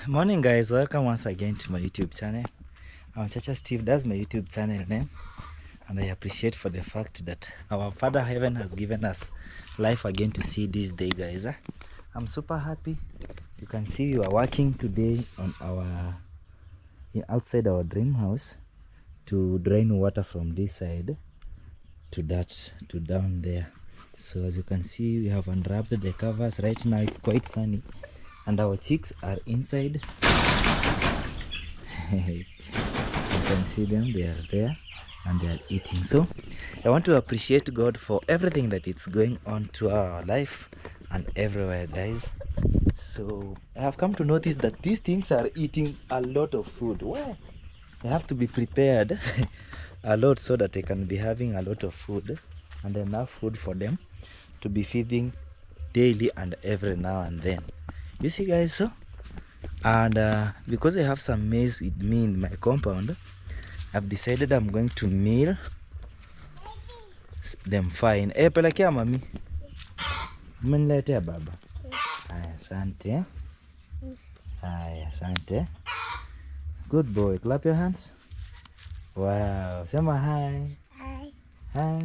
Morning guys, welcome once again to my YouTube channel. I'm Chacha Steve, that's my YouTube channel name, and I appreciate for the fact that our Father Heaven has given us life again to see this day, guys. I'm super happy. You can see we are working today on outside our dream house to drain water from this side to down there. So as you can see, we have unwrapped the covers. Right now it's quite sunny and our chicks are inside. You can see them, they are there and they are eating. So I want to appreciate God for everything that it's going on to our life and everywhere, guys. So I have come to notice that these things are eating a lot of food. Why? I have to be prepared a lot so that I can be having a lot of food and enough food for them to be feeding daily and every now and then. You see, guys, so and because I have some maize with me in my compound, I've decided I'm going to meal them fine. Pelekea mami. Umeniletea baba. Aya, asante. Aya, asante. Good boy. Clap your hands. Wow. Sema hi. Hi. Hi.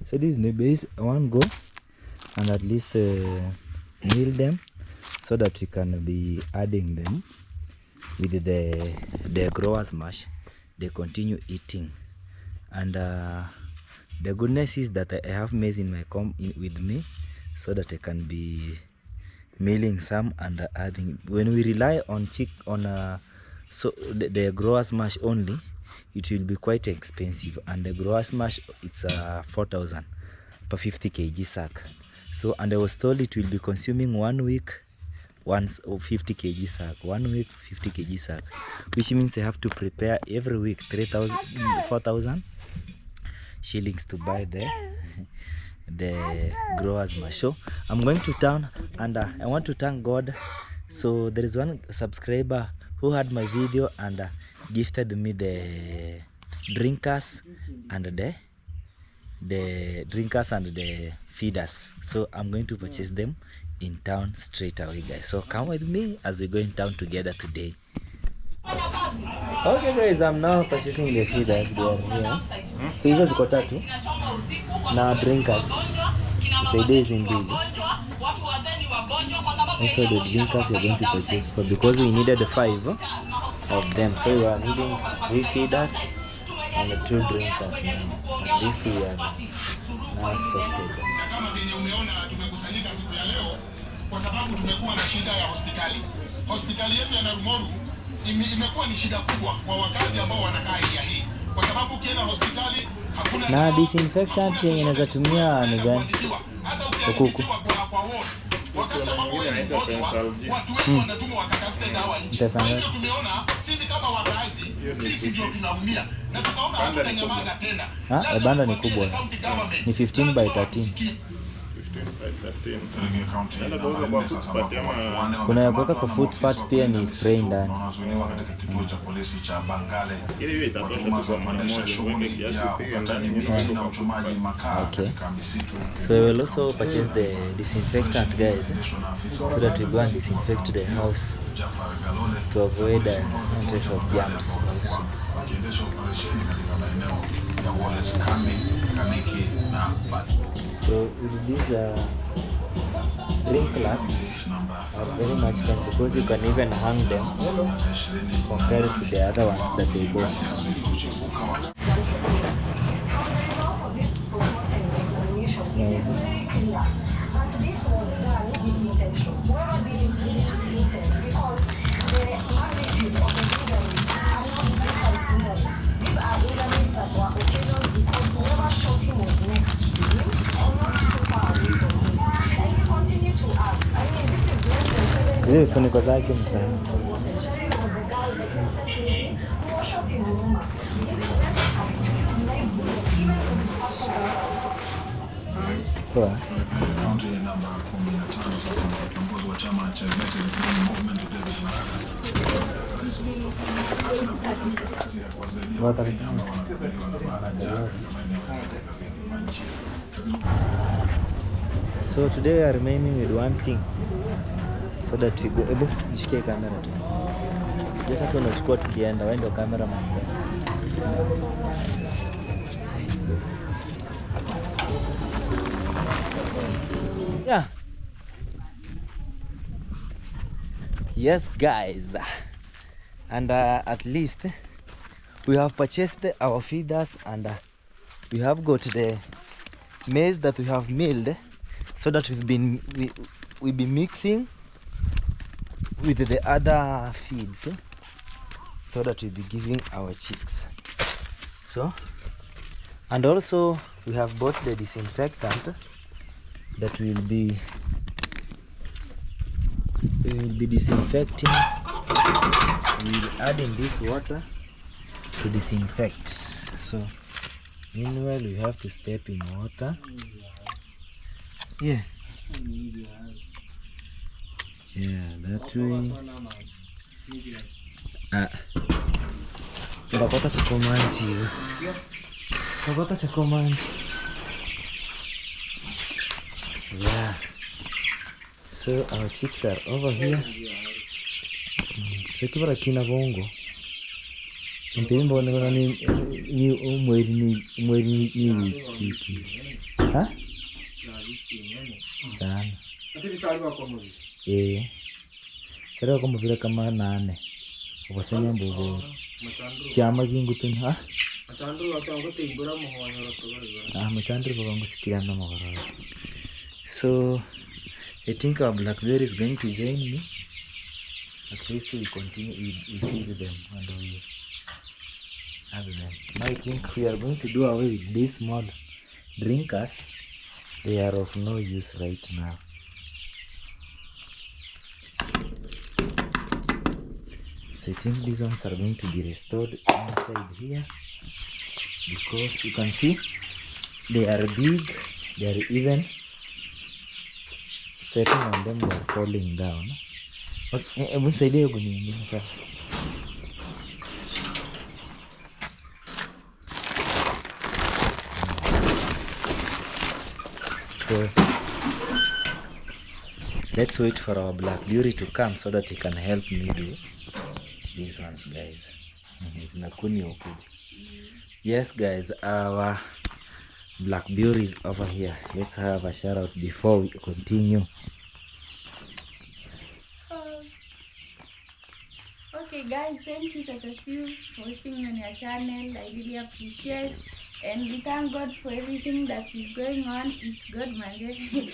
So these neighbors, I want to go and at least meal them so that we can be adding them with the growers mash. They continue eating, and the goodness is that I have maize in my with me so that I can be milling some and adding. When we rely on so the growers mash only, it will be quite expensive, and the growers mash, it's 4,000 per 50 kg sack. So, and I was told it will be consuming 1 week once of 50 kg sack, 1 week 50 kg sack, which means I have to prepare every week 4,000 shillings to buy the growers mash. So I'm going to town, and I want to thank God. So there is one subscriber who had my video and gifted me the drinkers and the feeders. So I'm going to purchase them in town straight away, guys. So come with me as we go in town together today. Okay guys, I'm now purchasing the feeders. They are here. So hizo ziko tatu na drinkers isaidie hizi mbili. Also the drinkers you're going to purchase for, because we needed 5 of them, so we are needing 3 feeders and 2 drinkers now. At least we are now sorted. Kwa sababu tumekuwa na shida ya hospitali. Hospitali yetu ya Nairobing imekuwa ni shida kubwa kwa wakazi ambao wanakaa area hii. Kwa sababu ukienda hospitali hakuna na disinfectant yenye inaweza tumia ni gani? Huku. Wakati ambao wengine watu wetu wanatumwa wakatafute dawa nje. Ndio tumeona sisi kama wakazi sisi ndio tunaumia. Na tukaona hakuna nyamaza tena. Banda ni kubwa. Ni 15 by 13. Kuna ya kuweka kwa footpath, pia ni spray ndani. Okay. So we will also purchase the disinfectant, guys, so that we go and disinfect the house to avoid the entrance of germs also. So with these sprinklers are very much fun, because you can even hang them compared to the other ones that they bought. Nice. Hizi vifuniko zake ni sana. Poa. So today we are remaining with one thing. so that we go. Ebu nishikie kamera tu. Yes, sasa unachukua tukienda, wewe ndio cameraman. Yeah. Yes, guys, and at least we have purchased our feeders, and we have got the maize that we have milled, so that we'll be mixing with the other feeds, so that we'll be giving our chicks. So, and also we have bought the disinfectant that we will be disinfecting. We will add in this water to disinfect. So meanwhile we have to step in water. Yeah, that way. Unapata chakomanji. Unapata chakomanji. Yeah. So our chicks are over here. So kibara kina bongo. Mpimbo ni umweri ni chiki. Ha? Sana. Sara kwa mvira kama 8. Ubasenya mbogo. Chama kingutun ha? Machandru watango timbura muhonyo rotogora. Machandru babangu sikirana mogoro. So I think our blackberry is going to join me. At least we continue, we feed them and we have them. Now I think we are going to do away with these small drinkers. They are of no use right now. So I think these ones are going to be restored inside here, because you can see they are big, they are even. Stepping on them, they are falling down. Okay, so let's wait for our blackberry to come so that he can help me do these ones, guys. Yes, guys, our blackberry is over here. Let's have a shout out before we continue. Okay guys, thank you Chacha for hosting me on your channel. I really appreciate, and we thank God for everything that is going on. It's God, man.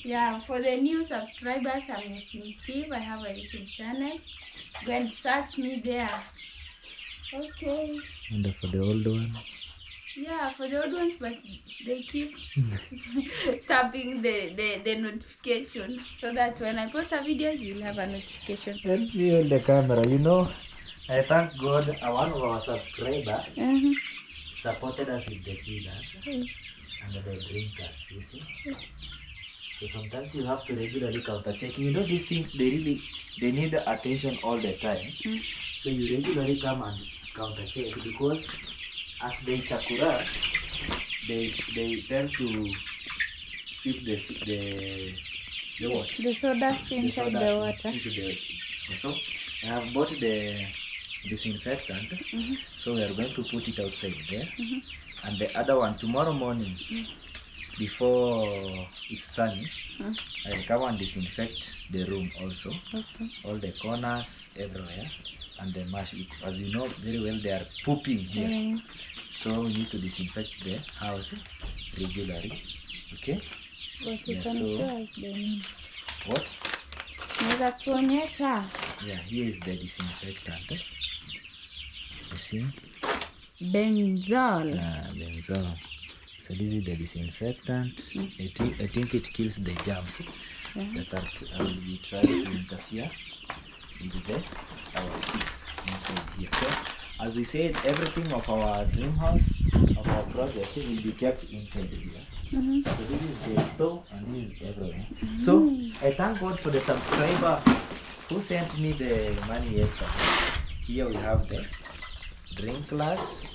Yeah, for the new subscribers, I'm Justin Steve. I have a YouTube channel. Go and search me there. Okay. And for the old one? Yeah, for the old ones, but they keep tapping the notification, so that when I post a video, you'll have a notification. Help me on the camera. You know, I thank God one of our subscribers supported us with the feeders and the drinkers, you see. So sometimes you have to regularly counter check. You know, these things, they need attention all the time. So you regularly come and counter check, because as they chakura, they tend to sip the what? The sawdust inside the water. So I have bought the disinfectant, so we are going to put it outside there, and the other one tomorrow morning, before it's sunny, I'll come and disinfect the room also, all the corners, everywhere, and the mash. As you know very well, they are pooping here, so we need to disinfect the house regularly. Okay. What Yeah, so what? Yeah, here is the disinfectant. You see? Benzol. Benzol. So this is the disinfectant. I think it kills the germs that will be trying to interfere with our chicks inside here. So as we said, everything of our dream house, of our project, will be kept inside here. So this is the store and this is everywhere. So I thank God for the subscriber who sent me the money yesterday. Here we have the drink glass,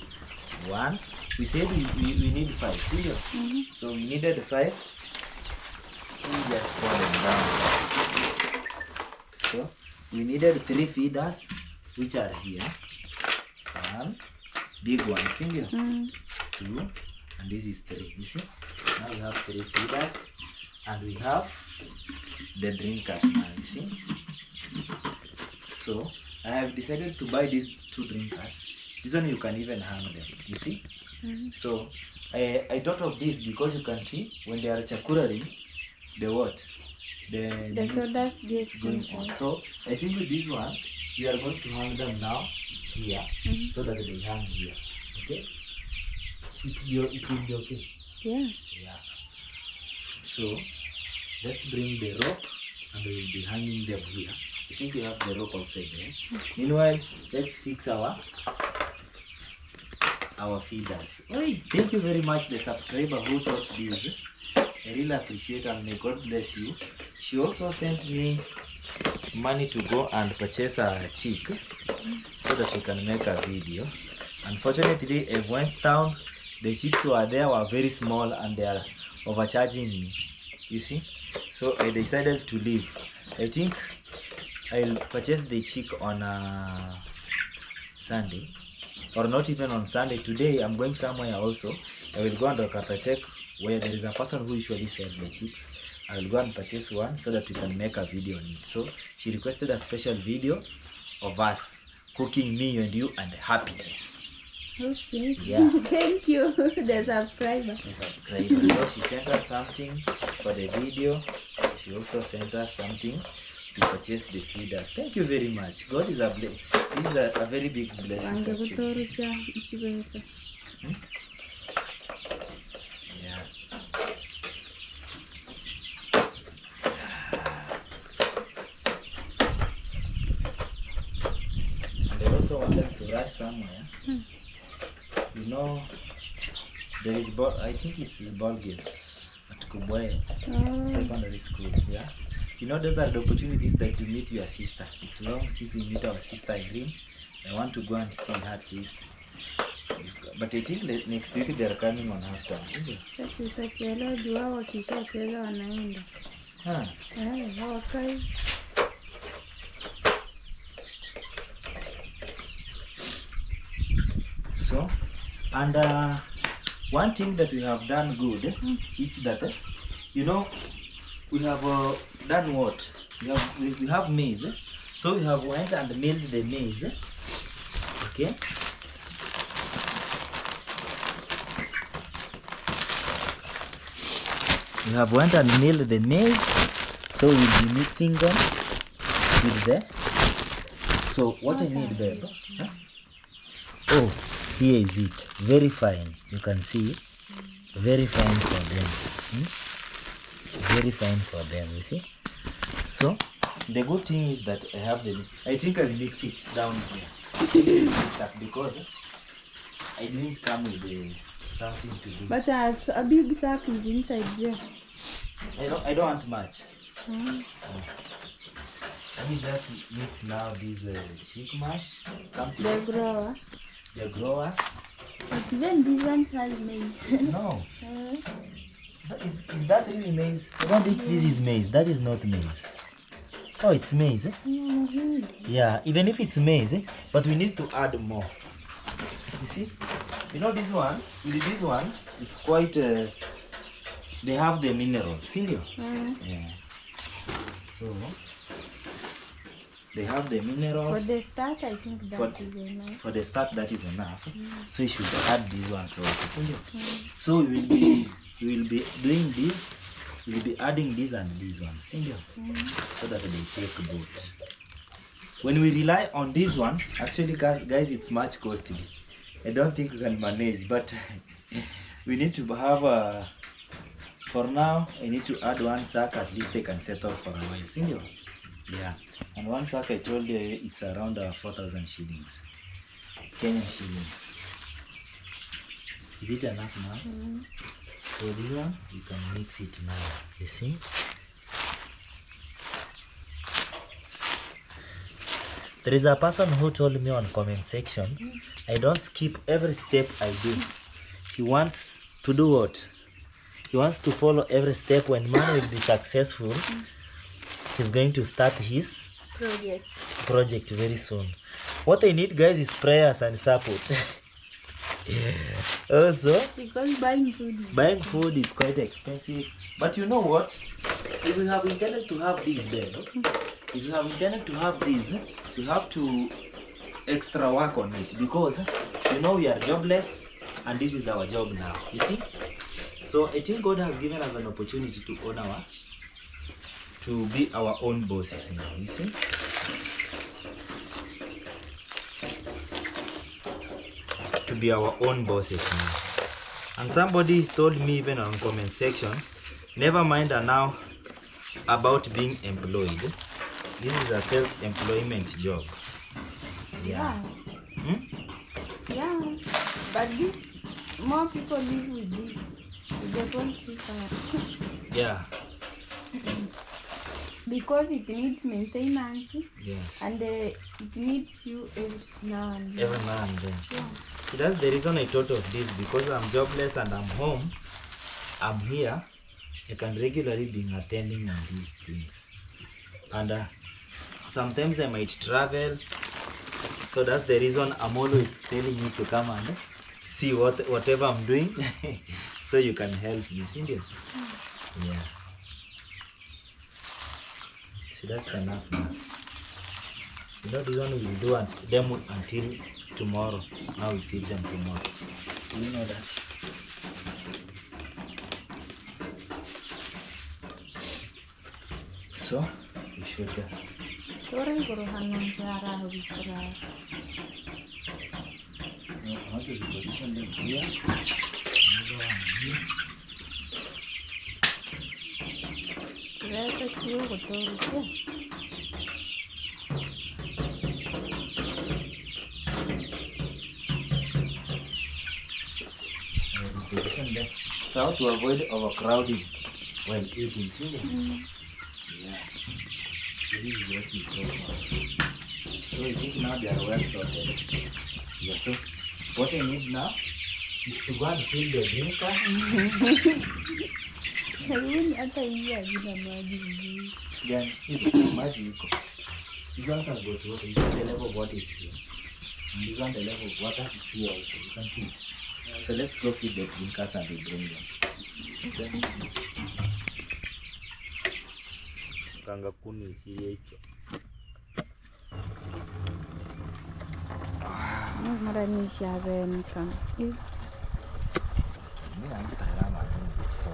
1. We said we need 5, see? So we needed 5. We just pour them down. So we needed 3 feeders, which are here. 1 big one, single, 2, and this is 3. You see, now we have 3 feeders, and we have the drinkers now. You see, so I have decided to buy these 2 drinkers. This one you can even hang them. You see, so I thought of this because you can see when they are chakuraring, the soda gets going inside. on. So I think with this one we are going to hang them now here, so that they hang here. Okay, so it will be okay. Yeah. So let's bring the rope and we will be hanging them here. I think we have the rope outside there. Meanwhile, let's fix our feeders. Oi, thank you very much, the subscriber who thought this. I really appreciate, and may God bless you. She also sent me money to go and purchase a chick so that we can make a video. Unfortunately, I went down. The chicks were very small, and they are overcharging me. You see, so I decided to leave. I think I'll purchase the chick on Sunday, or not even on Sunday. Today I'm going somewhere also. I will go and look at a check where there is a person who usually sells the chicks. I will go and purchase one so that we can make a video on it. So she requested a special video of us cooking, me and you, and happiness. Okay. Yeah. Thank you, the subscriber. The subscriber. So she sent us something for the video. She also sent us something to purchase the feeders. Thank you very much. God is this is a very big blessing actually. Yeah. And I also wanted to rush somewhere. You know, there is I think it's ball games at Kubwaye Secondary School. Yeah. You know, those are the opportunities that you meet your sister. It's long since we meet our sister Irene. I want to go and see her at least. But I think that next week they are coming on half time, isn't it? Sasa utachelewa juu wao wakishacheza wanaenda. Hawakai. So, and one thing that we have done good is that you know, we have done what? We have maize. So we have went and milled the maize. Okay. We have went and milled the maize. So we'll be mixing them with the. So what I need, babe? Huh? Oh, here is it. Very fine. You can see. Very fine for them. Very fine for them. You see. So the good thing is that I have I think I'll mix it down here because I didn't come with something to do. But a big sack is inside there. I don't want much. Let me just mix now this chick mash. Come to this. The growers. But even these ones has maize. No. Is that really maize? I don't think this is maize. That is not maize. Oh, it's maize. Yeah, even if it's maize, but we need to add more. You see? You know this one? With this one, it's quite... they have the minerals. See you? Yeah. So... they have the minerals. For the start, I think that is enough. For the start, that is enough. So you should add these ones also. See? So we will be doing this. We will be adding these and these ones. See? So that they take both. When we rely on this one, actually, guys, it's much costly. I don't think we can manage, but we need to have a. For now, I need to add one sack. At least they can settle for a while. See? Yeah, and one sack I told you it's around 4,000 shillings, Kenyan shillings. Is it enough now? So this one you can mix it now. You see? There is a person who told me on comment section, I don't skip every step I do. He wants to do what? He wants to follow every step. When man will be successful, he's going to start his project very soon. What I need, guys, is prayers and support. Also, because buying food is quite expensive. But you know what? If you have intended to have this, then if you have intended to have this, you have to extra work on it, because you know we are jobless and this is our job now. You see? So I think God has given us an opportunity to be our own bosses now. You see? To be our own bosses now. And somebody told me even on comment section, never mind now about being employed. This is a self-employment job. Yeah. Yeah, but this more people live with this. With the poultry farm. Yeah. Because it needs maintenance. Yes. And it needs you every now and then. Every now and then. Yeah. See, that's the reason I thought of this, because I'm jobless and I'm home. I'm here. I can regularly be attending on these things. And sometimes I might travel. So that's the reason I'm always telling you to come and see whatever I'm doing. So you can help me, see you? Yeah. See, that's enough now. You know, this one we will do them until tomorrow. Now we feed them tomorrow. You know that. So we should how to position them here. Another one here. Position them so to avoid overcrowding while eating. See? Yeah. This is what you go for. So I think now they are well sorted. Yeah, so what I need now is to go and fill the drinkers. Then is magic. This one's have got water. This one the level of water is here. And this one the level of water is here also. You can see it. So let's go feed the drinkers and we bring them. Kanga kuni si hicho. Mara ni shaven kan. Mimi anataka rama tu so.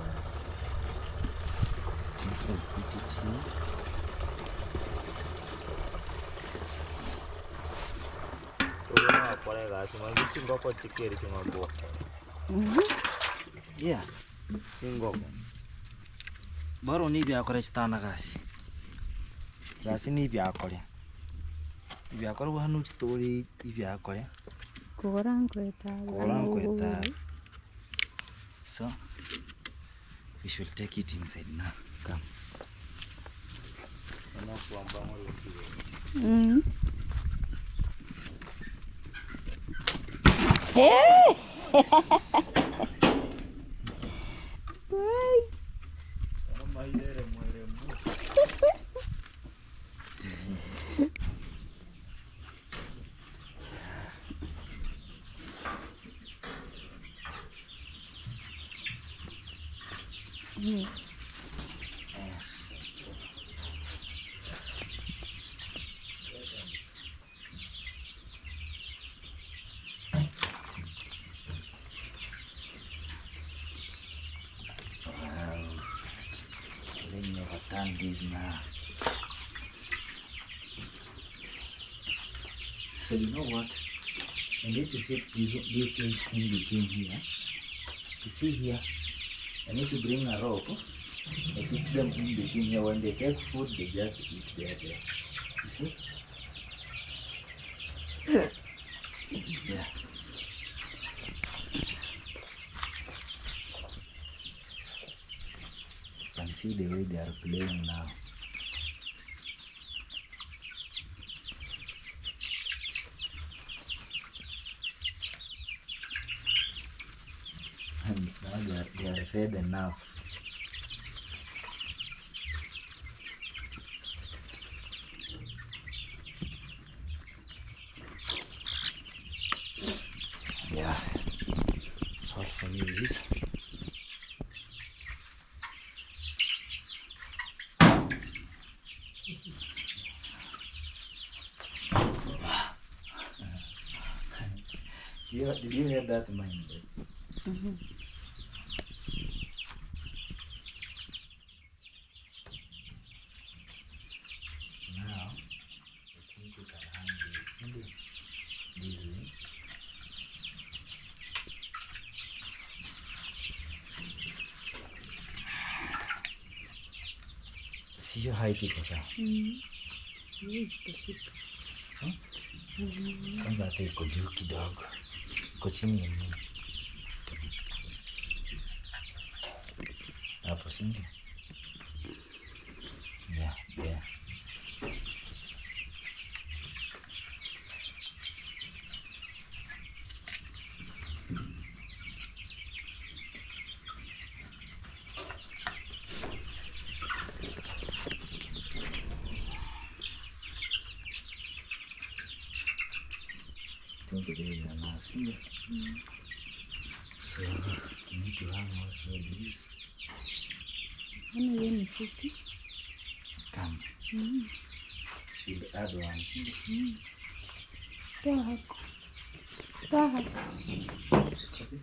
Put it here. Unaona pale guys, mwanzo ngoko tikeri kingo. Yeah. Singoko. Baro ni byakora kitana gasi. Gasi ni byakora. Byakora hano story ibyakora. Korangweta. So we should take it inside now. Come. Hey! This now. So you know what? I need to fix these things in between here. You see here, I need to bring a rope. I fix them in between here. When they take food, they just eat there. You see? Yeah. You can see the way they are playing now. And now they are fed enough. Yeah. All for me is. Did you hear that mind? Mm-hmm. Now, I think we can hang this way. See your height iko sawa. Kwanza hata iko juu kidogo. Iko chini ya mimi. Hapo si ndio? Yeah, yeah. I think there is a mouse here. So you need to hang also this. Come. Should add one. Copy.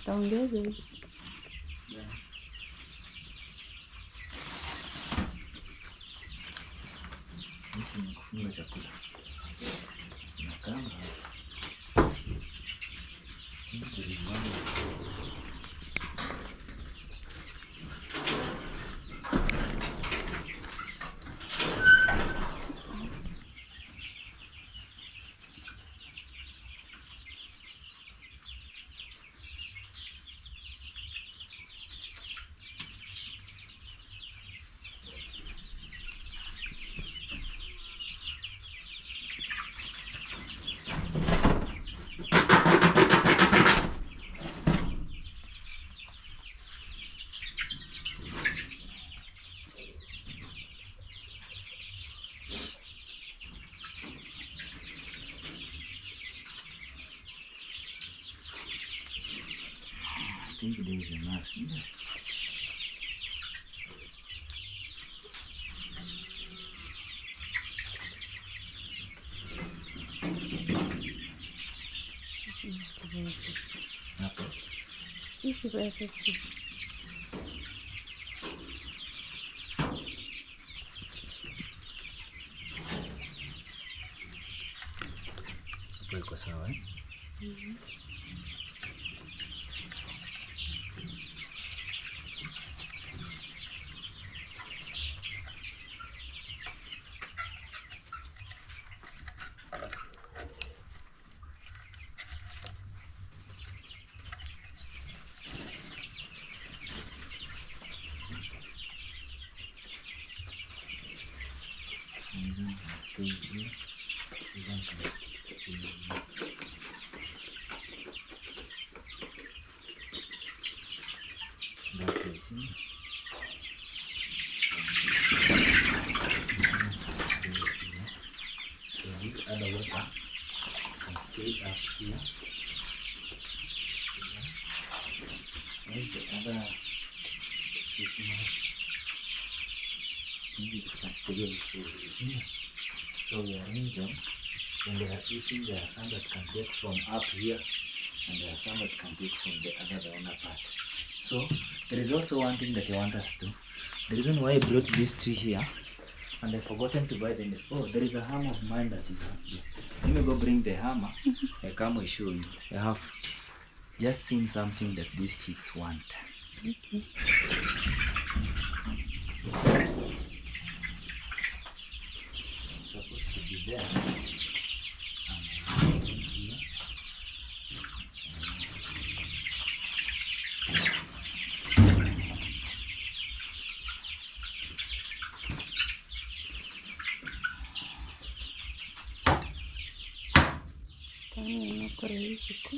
Taongeza hivi. Hizi ni kufunga chakula. Na kamba. Think there is one. I think there is a mouse in there. Hapo. Sisi pesa chini. Hapo iko sawa eh? This one can stay here. This one can stay here. That way, see? So this other water can stay up here. Where's the other shaping? I think it can stay also, isn't it? So we arrange them. When they are eating, there are some that can take from up here, and there are some that can take from the other part. So there is also one thing that I want us to. The reason why I brought this tree here, and I forgotten to buy the nest. Oh, there is a hammer of mine that is up here. Let me go bring the hammer. I come and show you. I have just seen something that these chicks want. Okay. It's supposed to be there. And I put it here. Tani nako rahisi ku.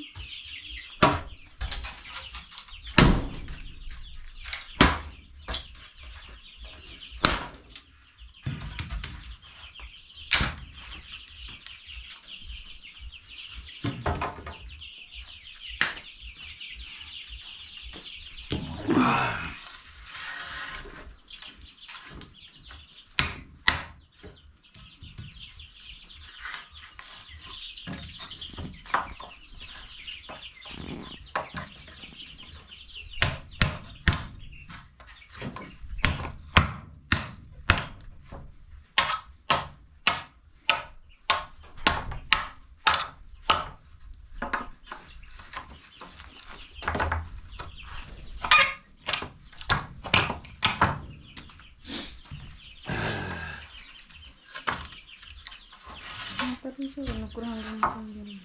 Eso no creo que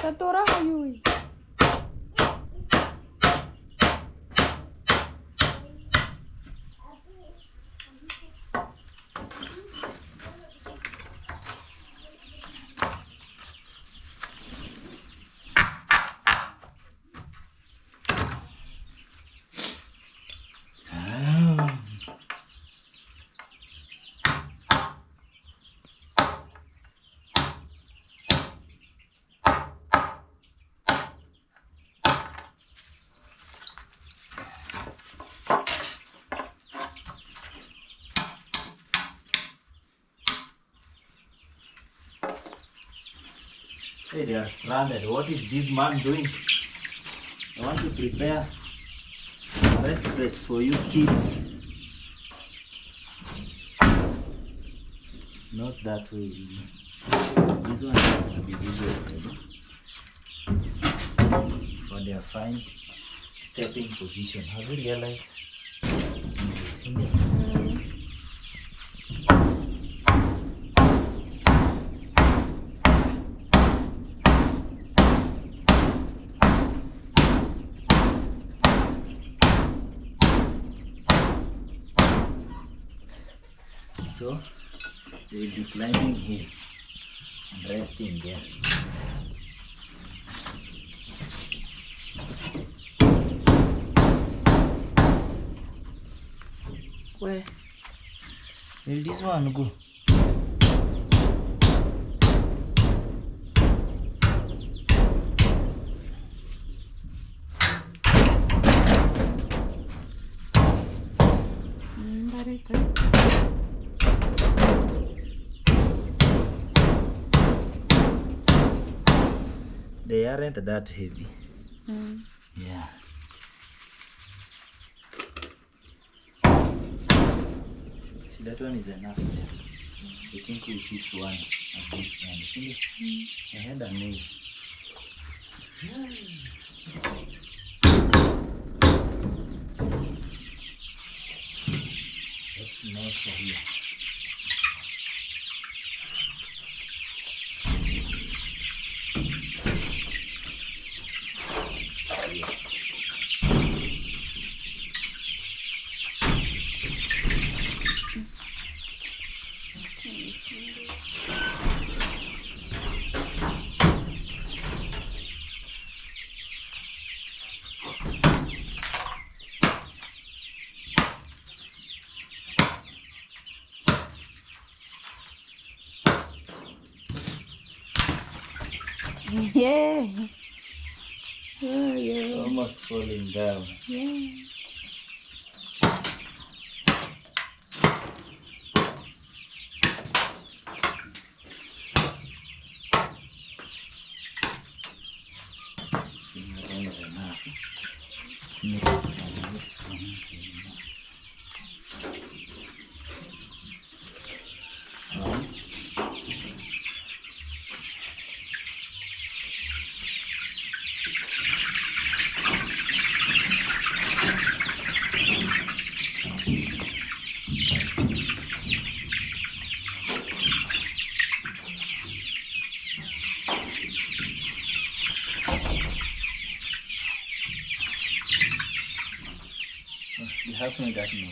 Tatora hayui. Hey, they are stranded. What is this man doing? I want to prepare a rest place for you kids. Not that way. This one needs to be this way, baby. For their fine stepping position. Have you realized? So they will be climbing here and resting there. Where will this one go? They aren't that heavy. Yeah. See, that one is enough there. I think we fix one at this end. See, I had a nail. Let's measure here. Yeah. Oh, yeah. Almost falling down. Yeah. That one is enough. Make it some roots for me. You help me with that now.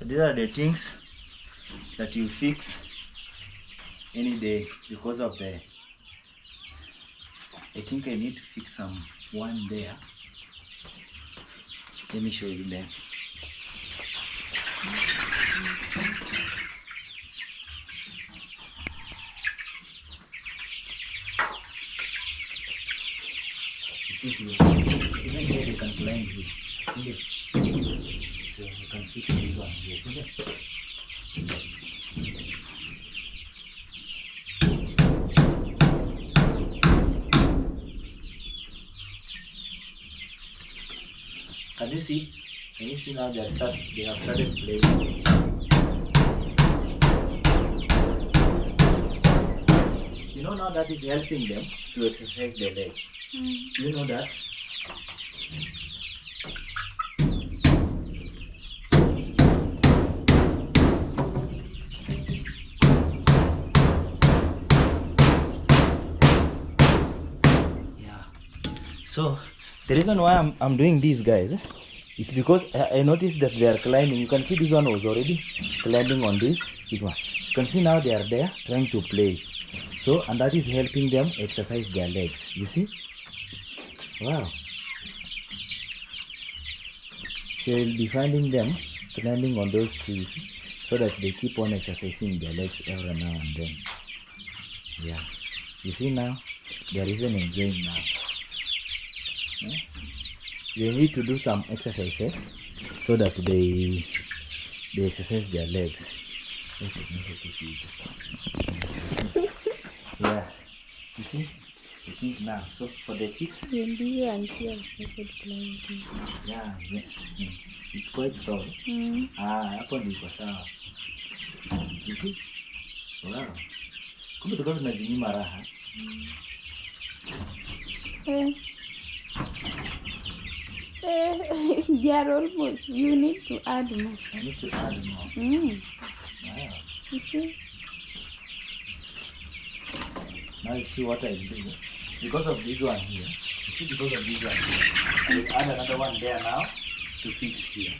So these are the things that you fix any day because of the, I think I need to fix some one there. Let me show you them. You see here, see here you can climb here. See it? So you can fix this one here, see it? Can you see? Can you see now they have started playing? You know now that is helping them to exercise their legs. You know that? Yeah. So the reason why I'm doing this, guys, is because I noticed that they are climbing. You can see this one was already climbing on this chicken. You can see now they are there trying to play. So, and that is helping them exercise their legs. You see? Wow. So you'll be finding them climbing on those trees so that they keep on exercising their legs every now and then. Yeah. You see now? They are even enjoying now. Yeah? They need to do some exercises so that they exercise their legs. Yeah, you see, I think now. So for the chicks, yeah, it's quite tall. Hapo ndiko sawa. You see? Wow. Kumbe tulikuwa tunazinyima raha. They are almost. You need to add more. I need to add more. Wow. You see? Now you see what I do. Because of this one here. You see, because of this one here, I will add another one there now to fix here.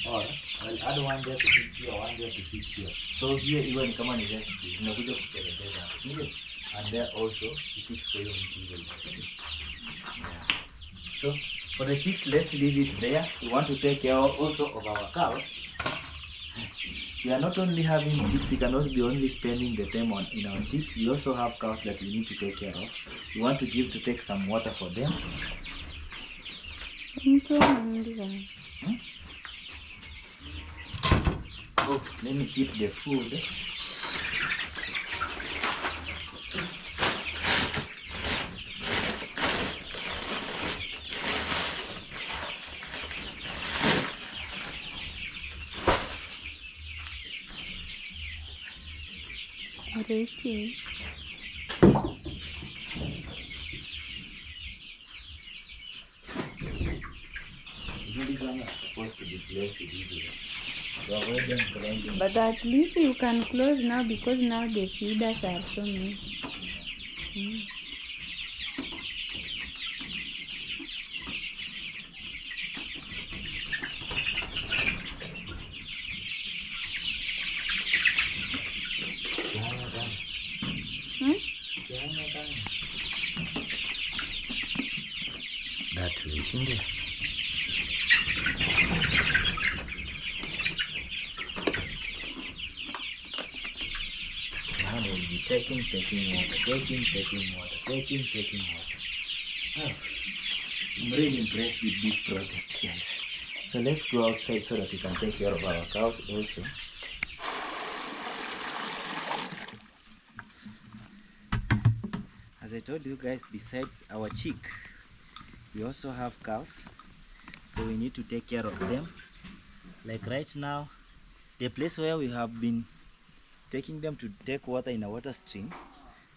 Or I'll add one there to fix here, one there to fix here. So here even kama ni rest is nakuja kucheza cheza hapo. See it? And there also to fix for your material. See it? Yeah. So for the chicks, let's leave it there. We want to take care also of our cows. We are not only having chicks, we cannot be only spending the time in our chicks. We also have cows that we need to take care of. We want to take some water for them. Oh, let me keep the food. Okay. These ones are supposed to be placed this way. So avoid them climbing. But at least you can close now because now the feeders are so many. That way, isn't it? Now we'll be taking water. Oh, I'm really impressed with this project, guys. So let's go outside so that we can take care of our cows also. As I told you guys, besides our chick, we also have cows, so we need to take care of them. Like right now, the place where we have been taking them to take water in a water stream,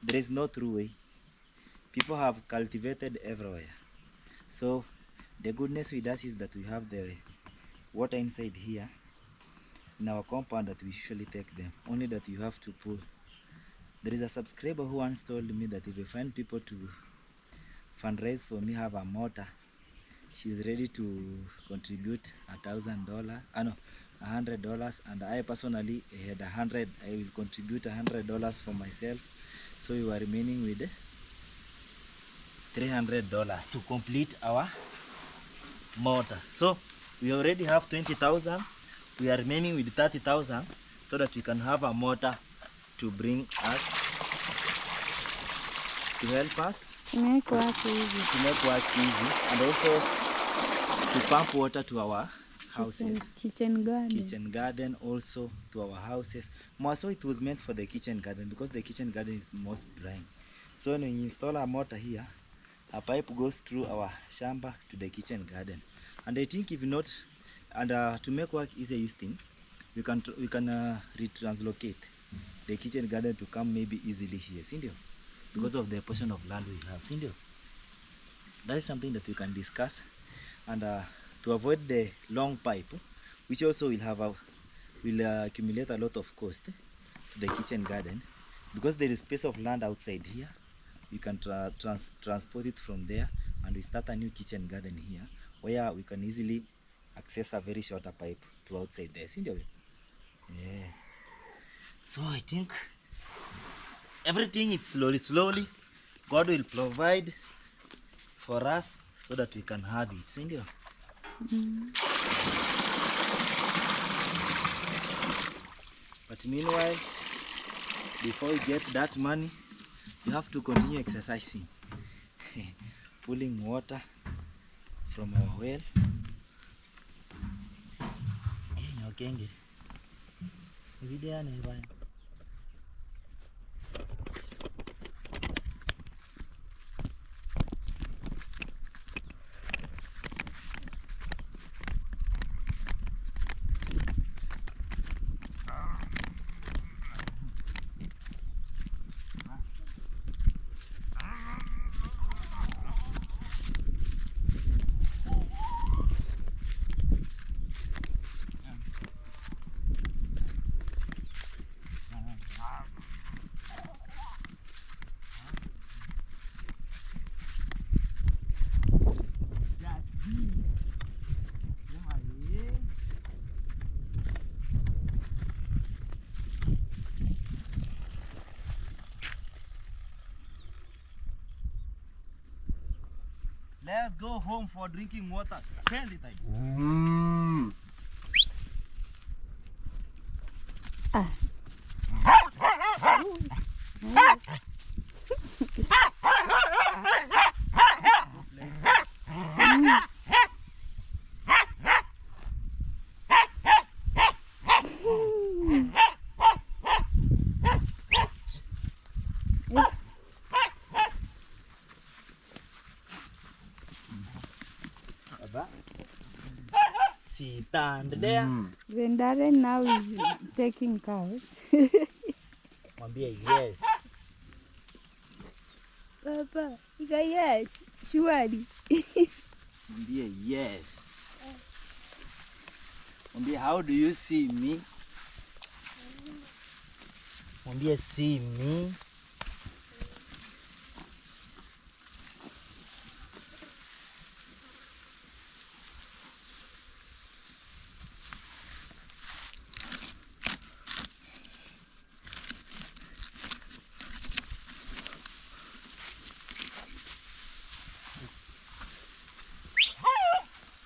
there is no through way. People have cultivated everywhere. So the goodness with us is that we have the water inside here in our compound that we usually take them, only that you have to pull. There is a subscriber who once told me that if I find people to fundraise for me, have a motor, she's ready to contribute $1,000. No, $100, and I personally had 100. I will contribute $100 for myself, so we are remaining with $300 to complete our motor. So we already have 20,000. We are remaining with 30,000 so that we can have a motor to bring us, to help us to make work easy, and also to pump water to our houses. Kitchen garden. Kitchen garden also to our houses. More so it was meant for the kitchen garden because the kitchen garden is most drying. So when you install a motor here, a pipe goes through our shamba to the kitchen garden. And I think if not, and to make work easier, Houston, we can retranslocate the kitchen garden to come maybe easily here, Cindy, because of the portion of land we have, Cindy. That is something that we can discuss, and to avoid the long pipe, which also will accumulate a lot of cost to the kitchen garden, because there is space of land outside here. We can transport it from there, and we start a new kitchen garden here, where we can easily access a very shorter pipe to outside there. See, yeah. So I think everything is slowly. God will provide for us so that we can have it. See, But meanwhile, before we get that money, you have to continue exercising, pulling water from our well. Let's go home for drinking water. Change it. Then Darren now is taking cows. Mwambie yes. Papa, ika yes, surely. Mwambie yes. Mwambie, how do you see me? Mwambie see me.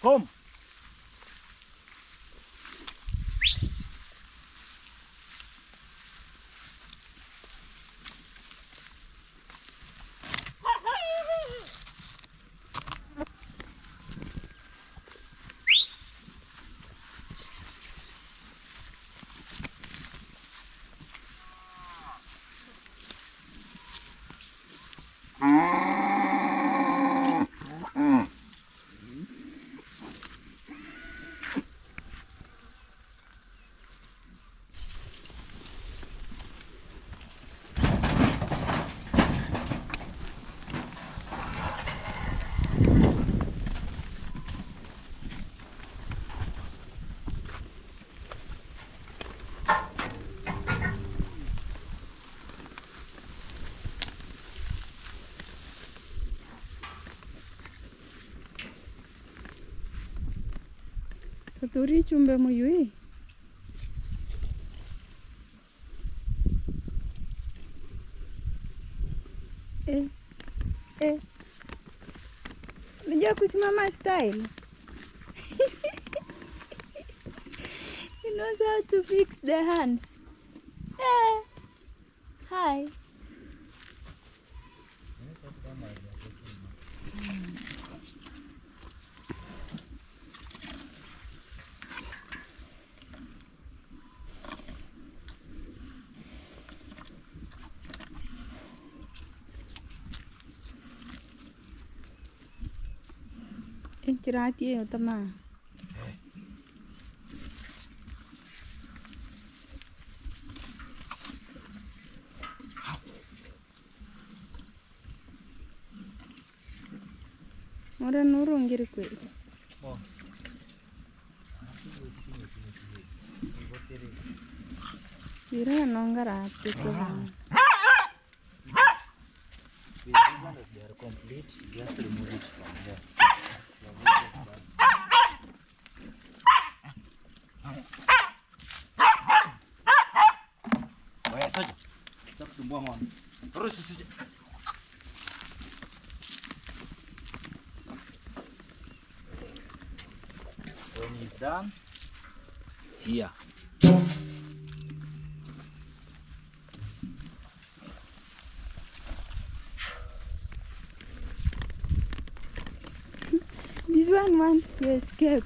Come. Turi chumbe muyui. Unajua kusimama style. He knows how to fix the hands. Eh. Hi. Enchirati yo tama. Ora nuru ngiri kwe. Ira nongara apike ba. They are complete. You have to remove it from there. When it's done, here. This one wants to escape.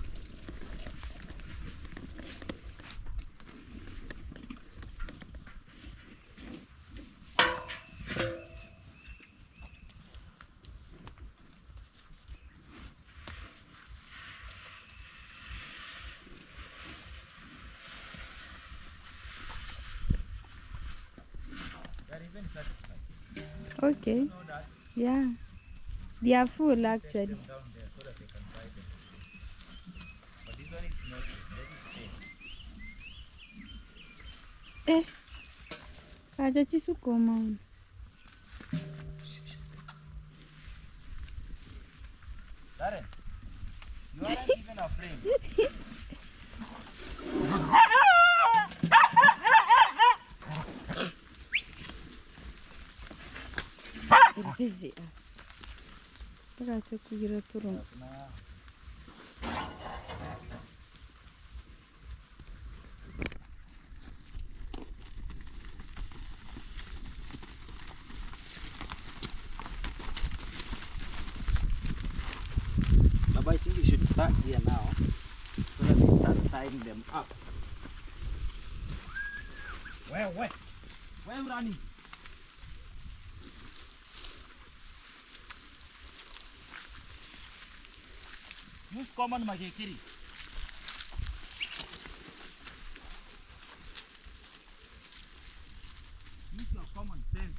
They are even satisfied. Okay. You know that? Yeah. They are full Take actually. them down there so that they can buy them. But this one is not. Let it stay. Kacha chisukoma. Darren, you aren't even afraid. Irzizi. Kacha kugira turu. Baba, I think you should start here now so that we start tying them up. Where are you running? Use common majekiris. Use your common sense.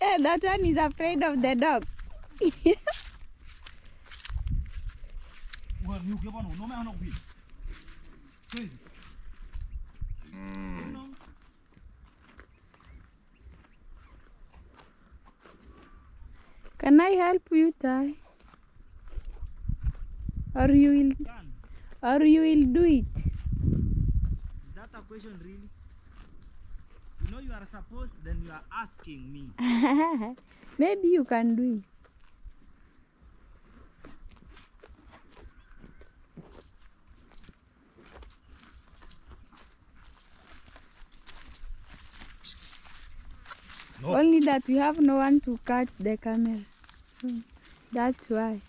Eh, that one is afraid of the dog. Well, you give on no man of it. Crazy. Can I help you tie? Or you will do it? Is that a question really? You know you are supposed, then you are asking me. Maybe you can do it. No. Only that we have no one to cut the camel. So that's why.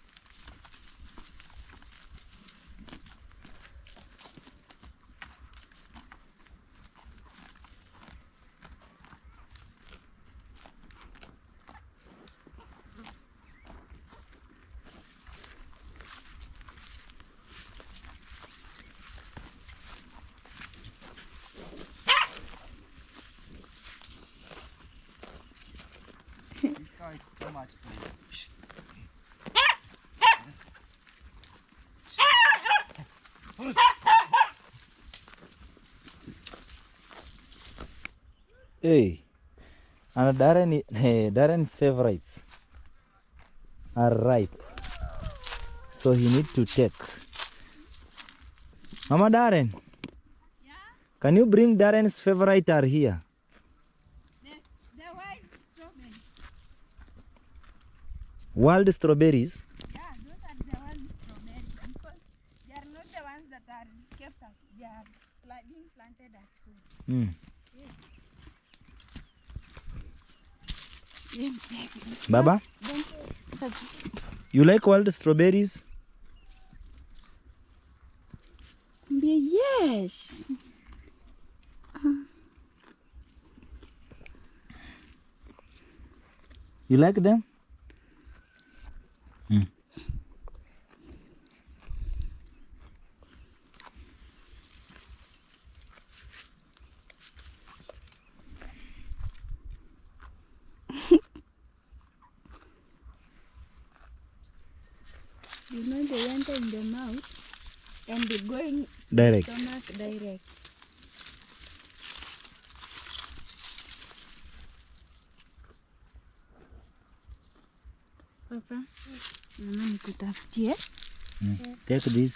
This cow is too much for you. Hey, and Darren's favorites are ripe, so he need to take. Mama Darren, yeah? Can you bring Darren's favorite are here? Yes. Wild strawberries? Yeah, those are the wild strawberries because they are not the ones that are kept at, they are being planted at home. Yes. Baba? You like wild strawberries? Yes. You like them? You know they enter in the mouth and they going to Direct. the stomach direct. Papa, mama nikutafutie. Take this.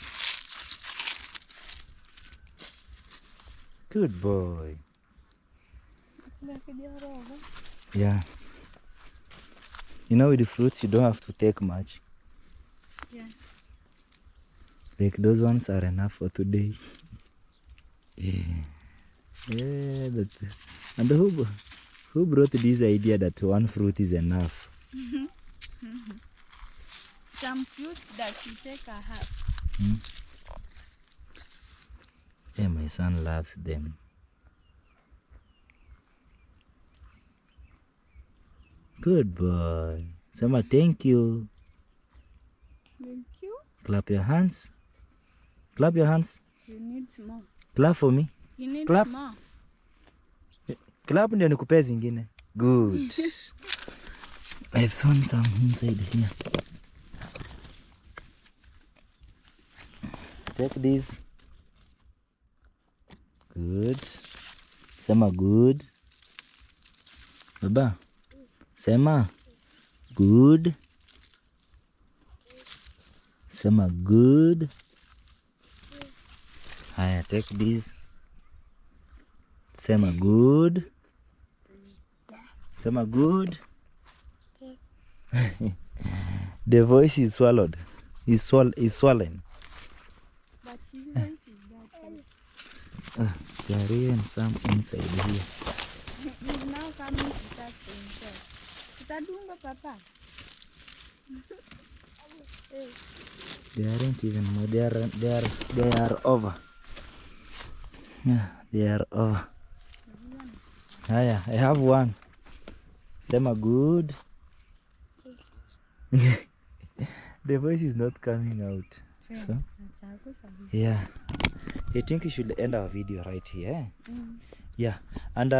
Good boy. Yeah. You know, with the fruits, you don't have to take much. Yeah. Like those ones are enough for today. Yeah. And who brought this idea that one fruit is enough? Some fruit that you take a half. Yeah, my son loves them. Good boy. Sema thank you. Thank you. Clap your hands. Clap your hands. You need more. Clap for me. You need Clap. more. Clap ndio nikupee zingine. Good. I have sewn some inside here. Take this. Good. Sema good. Baba. Sema good. Sema good. Haya, take this. Sema good. Sema good. The voice is swallowed. Is swollen. But his voice is that. There are even some inside here. He's now coming to touch himself. Utadunga, Papa. They aren't even more. They are over. Yeah, they are over. Haya, I have one. Sema good. The voice is not coming out. So, yeah. I think we should end our video right here. Yeah. And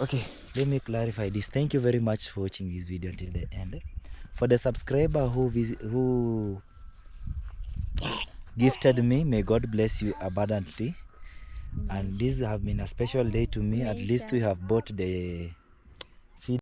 okay, let me clarify this. Thank you very much for watching this video until the end. For the subscriber who gifted me, may God bless you abundantly. And this have been a special day to me. At least we have bought the